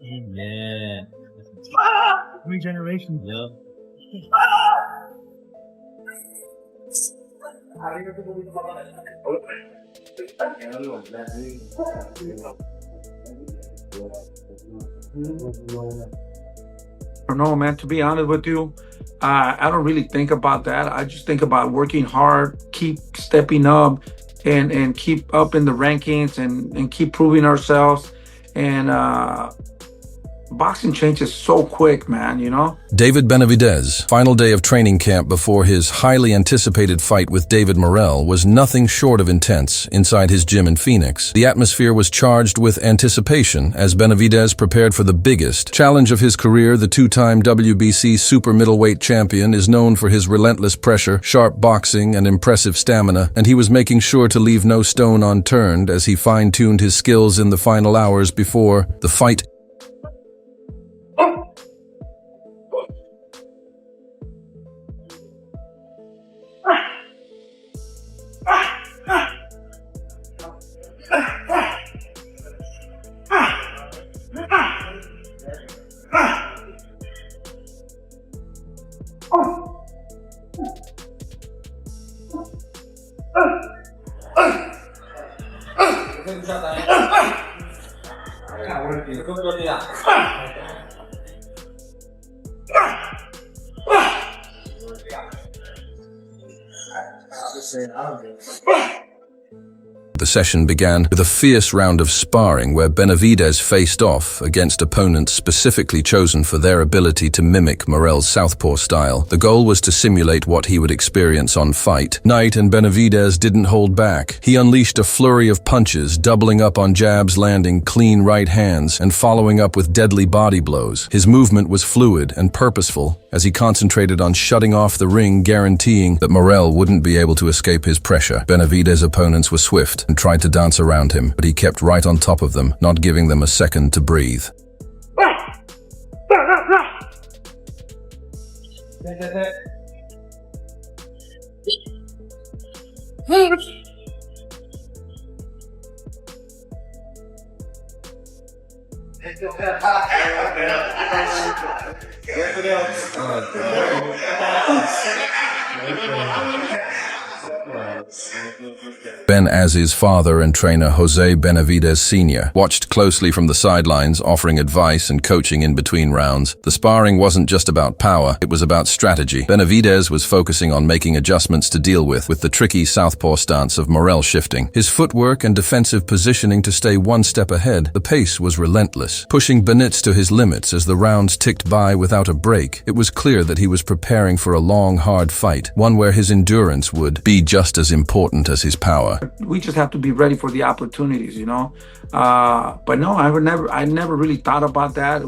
Yeah. Three generations. Yep. I don't know, man, to be honest with you, I don't really think about that. I just think about working hard, keep stepping up, and keep up in the rankings and keep proving ourselves. And boxing changes so quick, man, you know? David Benavidez, final day of training camp before his highly anticipated fight with David Morrell, was nothing short of intense inside his gym in Phoenix. The atmosphere was charged with anticipation as Benavidez prepared for the biggest challenge of his career. The two-time WBC super middleweight champion is known for his relentless pressure, sharp boxing, and impressive stamina, and he was making sure to leave no stone unturned as he fine-tuned his skills in the final hours before the fight. The session began with a fierce round of sparring where Benavidez faced off against opponents specifically chosen for their ability to mimic Morrell's southpaw style. The goal was to simulate what he would experience on fight night, and Benavidez didn't hold back. He unleashed a flurry of punches, doubling up on jabs, landing clean right hands, and following up with deadly body blows. His movement was fluid and purposeful as he concentrated on shutting off the ring, guaranteeing that Morrell wouldn't be able to escape his pressure. Benavidez's opponents were swift and tried to dance around him, but he kept right on top of them, not giving them a second to breathe. Benaz's father and trainer Jose Benavidez Sr. watched closely from the sidelines, offering advice and coaching in between rounds. The sparring wasn't just about power, it was about strategy. Benavidez was focusing on making adjustments to deal with the tricky southpaw stance of Morrell shifting. His footwork and defensive positioning to stay one step ahead. The pace was relentless, pushing Benitez to his limits as the rounds ticked by without a break. It was clear that he was preparing for a long, hard fight, one where his endurance would be just as important as his power. We just have to be ready for the opportunities, you know? But no, I never really thought about that.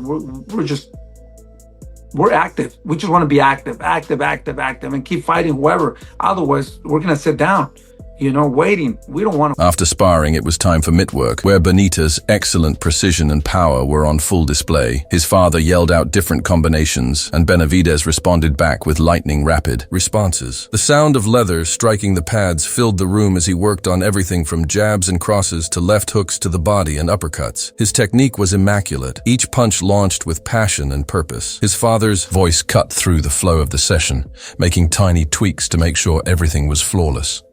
We're active. We just want to be active, and keep fighting whoever. Otherwise, we're going to sit down, you know, waiting. We don't want to. After sparring, it was time for mitt work, where Benitez's excellent precision and power were on full display. His father yelled out different combinations, and Benavidez responded back with lightning rapid responses. The sound of leather striking the pads filled the room as he worked on everything from jabs and crosses to left hooks to the body and uppercuts. His technique was immaculate, each punch launched with passion and purpose. His father's voice cut through the flow of the session, making tiny tweaks to make sure everything was flawless.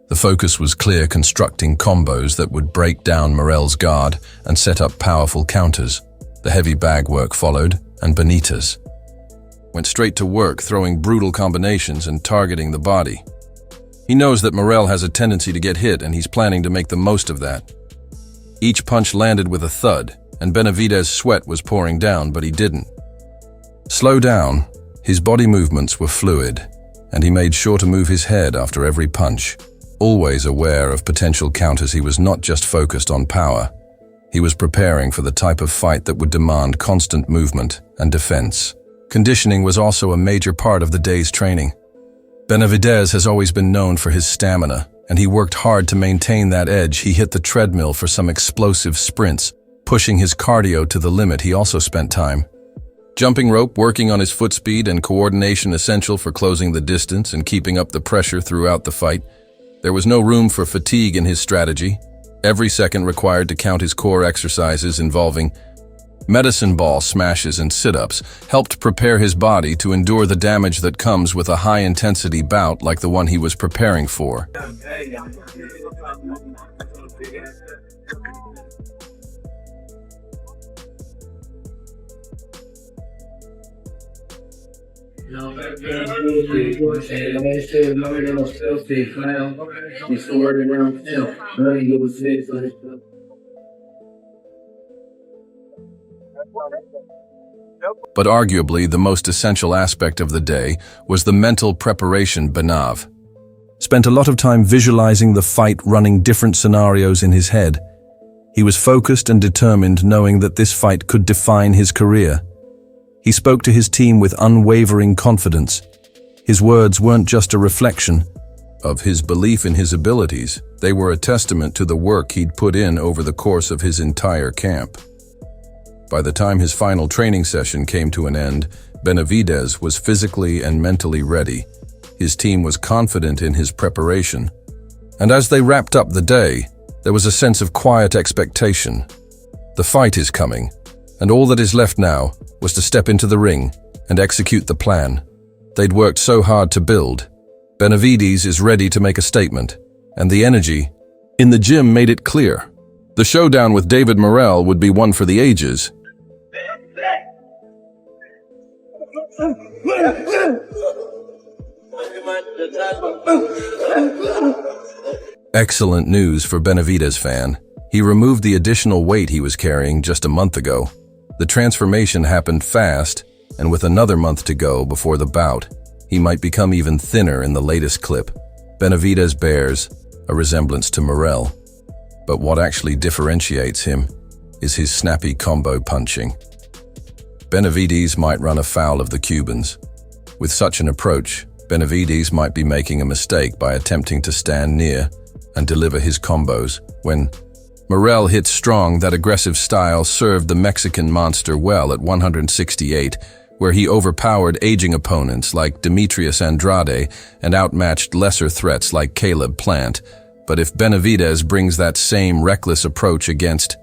The focus was clear, constructing combos that would break down Morrell's guard and set up powerful counters. The heavy bag work followed, and Benitez went straight to work, throwing brutal combinations and targeting the body. He knows that Morrell has a tendency to get hit, and he's planning to make the most of that. Each punch landed with a thud, and Benavidez's sweat was pouring down, but he didn't slow down. His body movements were fluid, and he made sure to move his head after every punch. Always aware of potential counters, he was not just focused on power. He was preparing for the type of fight that would demand constant movement and defense. Conditioning was also a major part of the day's training. Benavidez has always been known for his stamina, and he worked hard to maintain that edge. He hit the treadmill for some explosive sprints, pushing his cardio to the limit. He also spent time jumping rope, working on his foot speed and coordination, essential for closing the distance and keeping up the pressure throughout the fight. There was no room for fatigue in his strategy. Every second required to count his core exercises involving medicine ball smashes and sit-ups helped prepare his body to endure the damage that comes with a high-intensity bout like the one he was preparing for. But arguably the most essential aspect of the day was the mental preparation. Benav spent a lot of time visualizing the fight, running different scenarios in his head. He was focused and determined, knowing that this fight could define his career. He spoke to his team with unwavering confidence. His words weren't just a reflection of his belief in his abilities, they were a testament to the work he'd put in over the course of his entire camp. By the time his final training session came to an end, Benavidez was physically and mentally ready. His team was confident in his preparation. And as they wrapped up the day, there was a sense of quiet expectation. The fight is coming, and all that is left now was to step into the ring and execute the plan they'd worked so hard to build. Benavidez is ready to make a statement, and the energy in the gym made it clear. The showdown with David Morrell would be one for the ages. Excellent news for Benavidez fan. He removed the additional weight he was carrying just a month ago. The transformation happened fast, and with another month to go before the bout, he might become even thinner in the latest clip. Benavidez bears a resemblance to Morrell, but what actually differentiates him is his snappy combo punching. Benavidez might run afoul of the Cubans. With such an approach, Benavidez might be making a mistake by attempting to stand near and deliver his combos. When Morrell hit strong, that aggressive style served the Mexican monster well at 168, where he overpowered aging opponents like Demetrius Andrade and outmatched lesser threats like Caleb Plant. But if Benavidez brings that same reckless approach against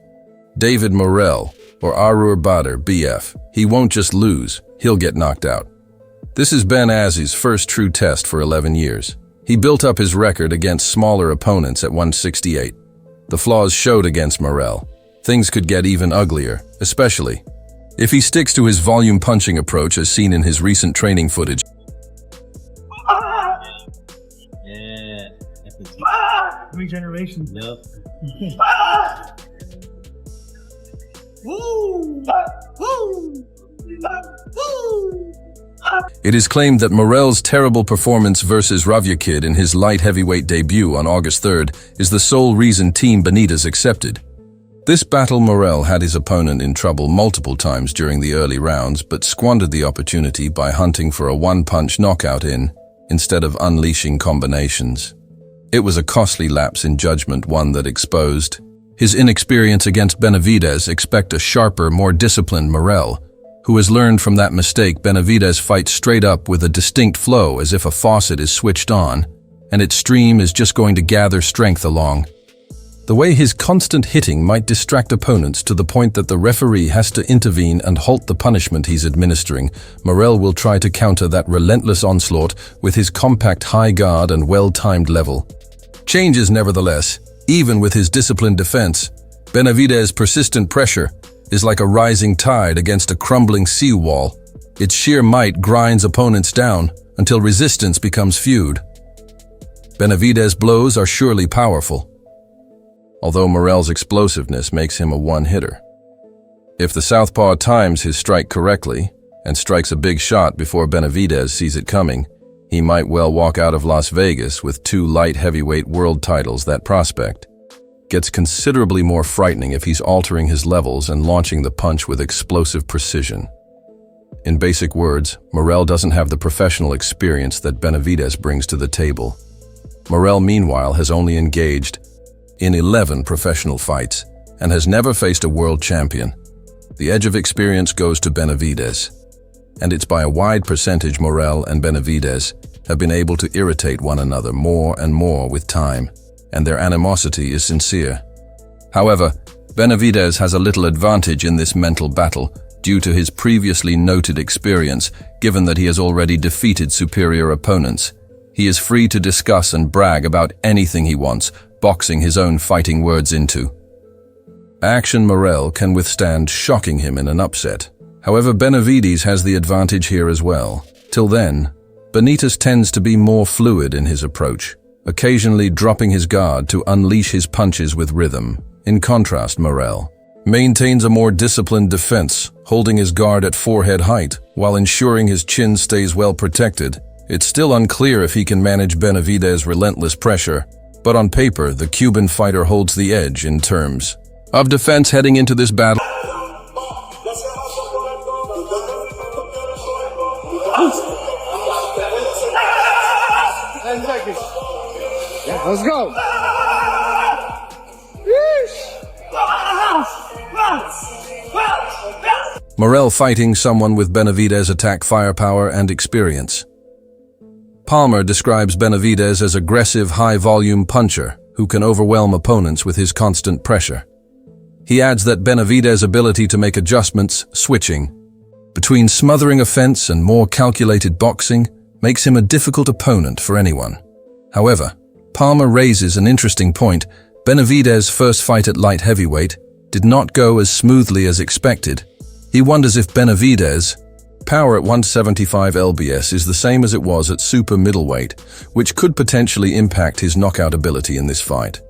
David Morrell or Arur Badr BF, he won't just lose, he'll get knocked out. This is Benavidez's first true test for 11 years. He built up his record against smaller opponents at 168. The flaws showed against Morrell. Things could get even uglier, especially if he sticks to his volume punching approach as seen in his recent training footage. Yeah. Regeneration. Yep. It is claimed that Morrell's terrible performance versus Ravyakid in his light heavyweight debut on August 3rd is the sole reason Team Benitez accepted. This battle, Morrell had his opponent in trouble multiple times during the early rounds, but squandered the opportunity by hunting for a one-punch knockout instead of unleashing combinations. It was a costly lapse in judgment, one that exposed his inexperience against Benavidez. Expect a sharper, more disciplined Morrell, who has learned from that mistake. Benavidez fights straight up with a distinct flow, as if a faucet is switched on, and its stream is just going to gather strength along the way. His constant hitting might distract opponents to the point that the referee has to intervene and halt the punishment he's administering. Morrell will try to counter that relentless onslaught with his compact high guard and well-timed level changes. Nevertheless, even with his disciplined defense, Benavidez's persistent pressure is like a rising tide against a crumbling seawall. Its sheer might grinds opponents down until resistance becomes feud. Benavidez's blows are surely powerful, although Morrell's explosiveness makes him a one-hitter. If the southpaw times his strike correctly and strikes a big shot before Benavidez sees it coming, he might well walk out of Las Vegas with 2 light heavyweight world titles. That prospect gets considerably more frightening if he's altering his levels and launching the punch with explosive precision. In basic words, Morrell doesn't have the professional experience that Benavidez brings to the table. Morrell, meanwhile, has only engaged in 11 professional fights and has never faced a world champion. The edge of experience goes to Benavidez, and it's by a wide percentage. Morrell and Benavidez have been able to irritate one another more and more with time, and their animosity is sincere. However, Benavidez has a little advantage in this mental battle due to his previously noted experience, given that he has already defeated superior opponents. He is free to discuss and brag about anything he wants, boxing his own fighting words into. Action Morrell can withstand shocking him in an upset. However, Benavidez has the advantage here as well. Till then, Benitez tends to be more fluid in his approach, occasionally dropping his guard to unleash his punches with rhythm. In contrast, Morrell maintains a more disciplined defense, holding his guard at forehead height while ensuring his chin stays well protected. It's still unclear if he can manage Benavidez's relentless pressure, but on paper, the Cuban fighter holds the edge in terms of defense heading into this battle. 10 seconds. Yeah, let's go. Morrell fighting someone with Benavidez' attack firepower and experience. Palmer describes Benavidez as aggressive, high-volume puncher who can overwhelm opponents with his constant pressure. He adds that Benavidez's ability to make adjustments, switching between smothering offense and more calculated boxing, makes him a difficult opponent for anyone. However, Palmer raises an interesting point. Benavidez's first fight at light heavyweight did not go as smoothly as expected. He wonders if Benavidez's power at 175 lbs is the same as it was at super middleweight, which could potentially impact his knockout ability in this fight.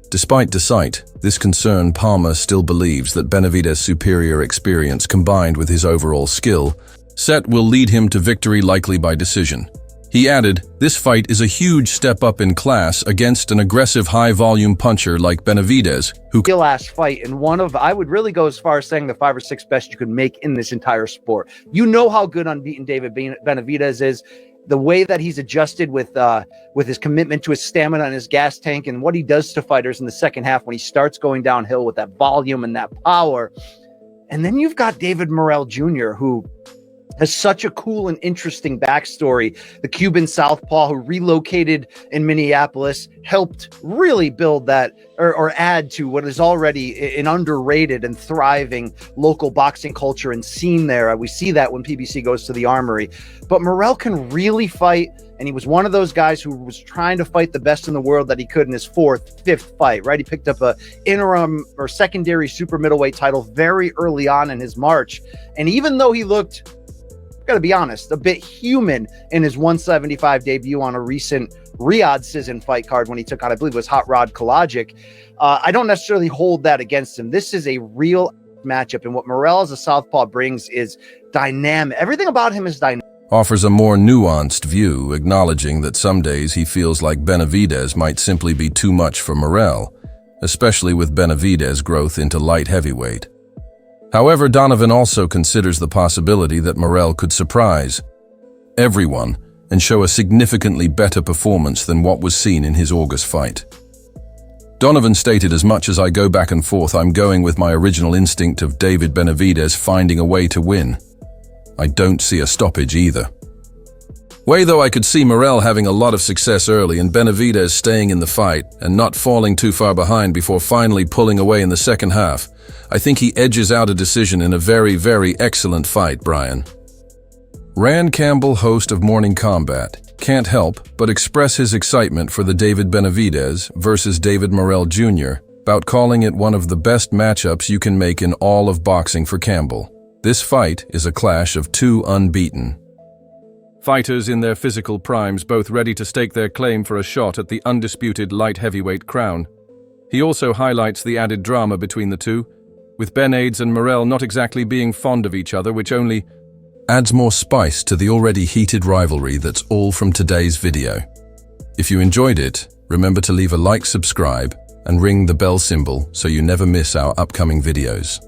Despite this concern, Palmer still believes that Benavidez's superior experience combined with his overall skill set will lead him to victory, likely by decision. He added, "This fight is a huge step up in class against an aggressive high-volume puncher like Benavidez, who last fight, and one of, I would really go as far as saying the 5 or 6 best you could make in this entire sport. You know how good unbeaten David Benavidez is. The way that he's adjusted with his commitment to his stamina and his gas tank, and what he does to fighters in the second half when he starts going downhill with that volume and that power. And then you've got David Morrell Jr., who has such a cool and interesting backstory. The Cuban southpaw who relocated in Minneapolis, helped really build that or add to what is already an underrated and thriving local boxing culture and scene there. We see that when PBC goes to the Armory. But Morrell can really fight, and he was one of those guys who was trying to fight the best in the world that he could in his 4th, 5th fight, right? He picked up a interim or secondary super middleweight title very early on in his march. And even though he looked, gotta be honest, a bit human in his 175 debut on a recent Riyadh Cizan fight card when he took on, I believe it was Hot Rod Kalajic. I don't necessarily hold that against him. This is a real matchup, and what Morrell as a southpaw brings is dynamic. Everything about him is dynamic. offers a more nuanced view, acknowledging that some days he feels like Benavidez might simply be too much for Morrell, especially with Benavidez's growth into light heavyweight. However, Donovan also considers the possibility that Morrell could surprise everyone and show a significantly better performance than what was seen in his August fight. Donovan stated, "As much as I go back and forth, I'm going with my original instinct of David Benavidez finding a way to win. I don't see a stoppage either. Though I could see Morrell having a lot of success early and Benavidez staying in the fight and not falling too far behind before finally pulling away in the second half. I think he edges out a decision in a very, very excellent fight, Brian." Rand Campbell, host of Morning Combat, can't help but express his excitement for the David Benavidez versus David Morrell Jr. bout, calling it one of the best matchups you can make in all of boxing for Campbell. This fight is a clash of two unbeaten fighters in their physical primes, both ready to stake their claim for a shot at the undisputed light heavyweight crown. He also highlights the added drama between the two, with Benavidez and Morrell not exactly being fond of each other, which only adds more spice to the already heated rivalry. That's all from today's video. If you enjoyed it, remember to leave a like, subscribe, and ring the bell symbol so you never miss our upcoming videos.